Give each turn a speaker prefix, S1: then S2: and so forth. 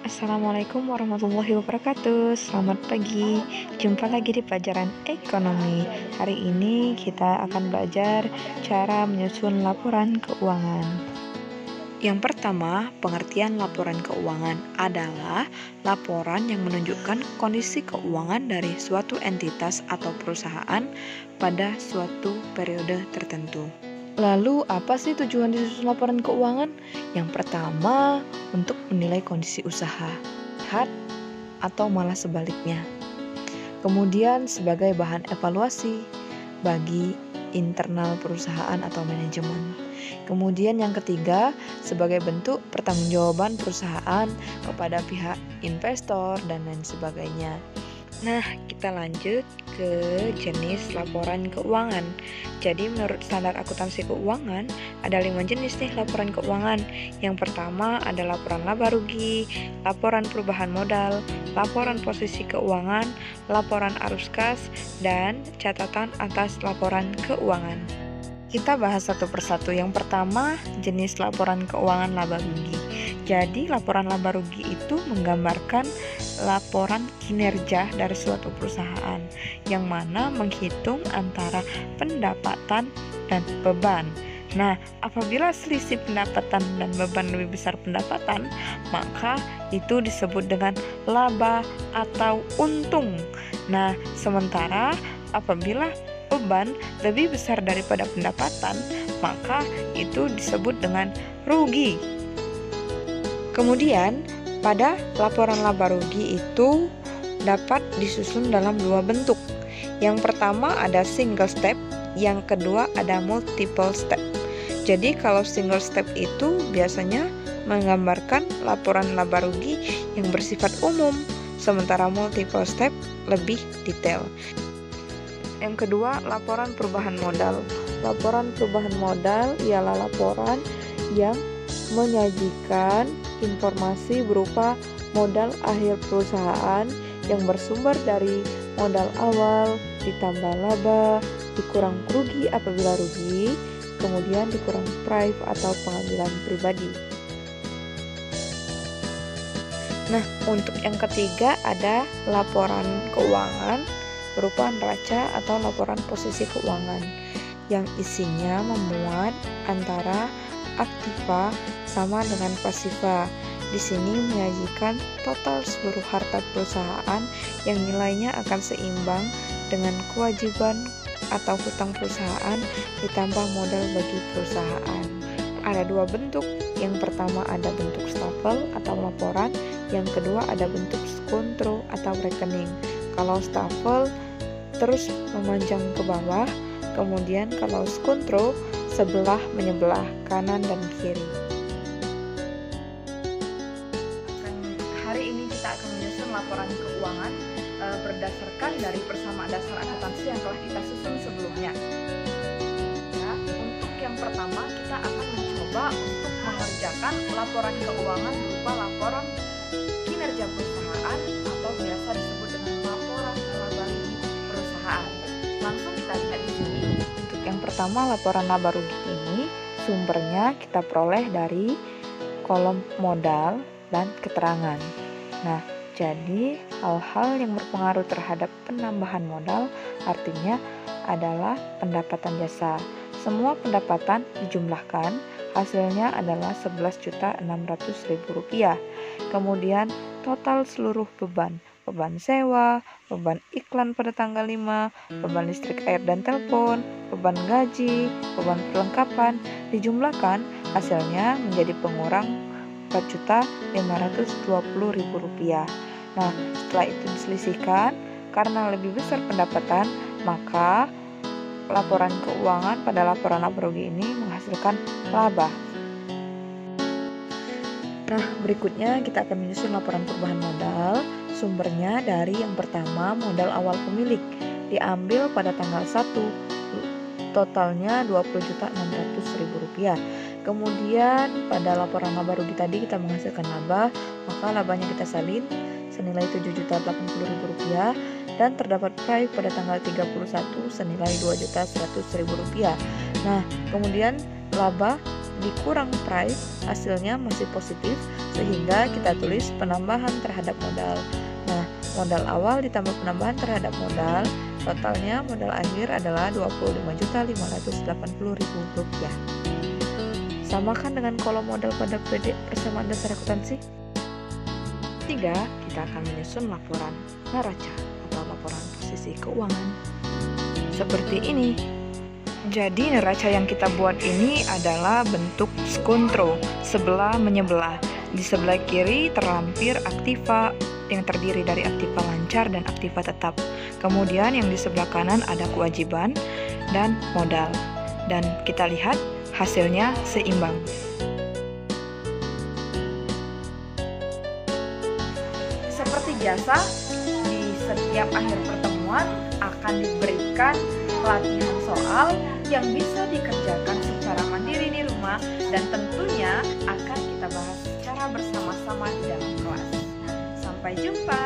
S1: Assalamualaikum warahmatullahi wabarakatuh. Selamat pagi. Jumpa lagi di pelajaran ekonomi. Hari ini kita akan belajar cara menyusun laporan keuangan. Yang pertama, pengertian laporan keuangan adalah laporan yang menunjukkan kondisi keuangan dari suatu entitas atau perusahaan pada suatu periode tertentu. Lalu, apa sih tujuan disusun laporan keuangan? Yang pertama, untuk menilai kondisi usaha, atau malah sebaliknya. Kemudian, sebagai bahan evaluasi bagi internal perusahaan atau manajemen. Kemudian yang ketiga, sebagai bentuk pertanggungjawaban perusahaan kepada pihak investor dan lain sebagainya. Nah, kita lanjut ke jenis laporan keuangan. Jadi menurut standar akuntansi keuangan, ada 5 jenis nih laporan keuangan. Yang pertama ada laporan laba rugi, laporan perubahan modal, laporan posisi keuangan, laporan arus kas, dan catatan atas laporan keuangan. Kita bahas satu persatu. Yang pertama, jenis laporan keuangan laba rugi. Jadi, laporan laba rugi itu menggambarkan laporan kinerja dari suatu perusahaan yang mana menghitung antara pendapatan dan beban. Nah, apabila selisih pendapatan dan beban lebih besar pendapatan, maka itu disebut dengan laba atau untung. Nah, sementara apabila beban lebih besar daripada pendapatan, maka itu disebut dengan rugi. Kemudian, pada laporan laba rugi itu dapat disusun dalam 2 bentuk. Yang pertama ada single step, yang kedua ada multiple step. Jadi kalau single step itu biasanya menggambarkan laporan laba rugi yang bersifat umum, sementara multiple step lebih detail. Yang kedua, laporan perubahan modal. Laporan perubahan modal ialah laporan yang menyajikan informasi berupa modal akhir perusahaan yang bersumber dari modal awal ditambah laba, dikurang rugi apabila rugi, kemudian dikurang prive atau pengambilan pribadi. Nah, untuk yang ketiga ada laporan keuangan berupa neraca atau laporan posisi keuangan yang isinya memuat antara aktiva sama dengan pasiva. Di sini menyajikan total seluruh harta perusahaan yang nilainya akan seimbang dengan kewajiban atau hutang perusahaan ditambah modal bagi perusahaan. Ada 2 bentuk. Yang pertama ada bentuk stafel atau laporan, yang kedua ada bentuk skontro atau rekening. Kalau stafel terus memanjang ke bawah, kemudian kalau skontro sebelah menyebelah kanan dan kiri. Hari ini kita akan menyusun laporan keuangan berdasarkan dari persamaan dasar akuntansi yang telah kita susun sebelumnya. Ya, untuk yang pertama kita akan mencoba untuk mengerjakan laporan keuangan berupa laporan kinerja perusahaan atau biasa disebut dengan laporan laba rugi perusahaan. Langsung kita lihat di sini. Untuk yang pertama laporan laba rugi ini sumbernya kita peroleh dari kolom modal dan keterangan. Nah, jadi hal-hal yang berpengaruh terhadap penambahan modal artinya adalah pendapatan jasa. Semua pendapatan dijumlahkan, hasilnya adalah Rp11.600.000. Kemudian total seluruh beban sewa, beban iklan pada tanggal 5, beban listrik, air dan telepon, beban gaji, beban perlengkapan dijumlahkan, hasilnya menjadi pengurang Rp4.520.000. Nah, setelah itu diselisihkan, karena lebih besar pendapatan, maka laporan keuangan pada laporan laba rugi ini menghasilkan laba. Nah, berikutnya kita akan menyusun laporan perubahan modal. Sumbernya dari yang pertama modal awal pemilik, diambil pada tanggal 1, totalnya Rp20.600.000. Kemudian pada laporan laba rugi tadi kita menghasilkan laba, maka labanya kita salin senilai Rp7.080.000 dan terdapat prive pada tanggal 31 senilai Rp2.100.000. Nah, kemudian laba dikurang price, hasilnya masih positif, sehingga kita tulis penambahan terhadap modal. Nah, modal awal ditambah penambahan terhadap modal, totalnya modal akhir adalah Rp25.580.000. Samakan dengan kolom modal pada PD persamaan dasar akuntansi. 3. Kita akan menyusun laporan neraca atau laporan posisi keuangan. Seperti ini. Jadi neraca yang kita buat ini adalah bentuk skontro, sebelah menyebelah. Di sebelah kiri terlampir aktiva yang terdiri dari aktiva lancar dan aktiva tetap. Kemudian yang di sebelah kanan ada kewajiban dan modal. Dan kita lihat hasilnya seimbang. Seperti biasa, di setiap akhir pertemuan akan diberikan latihan soal yang bisa dikerjakan secara mandiri di rumah dan tentunya akan kita bahas secara bersama-sama di dalam kelas. Sampai jumpa.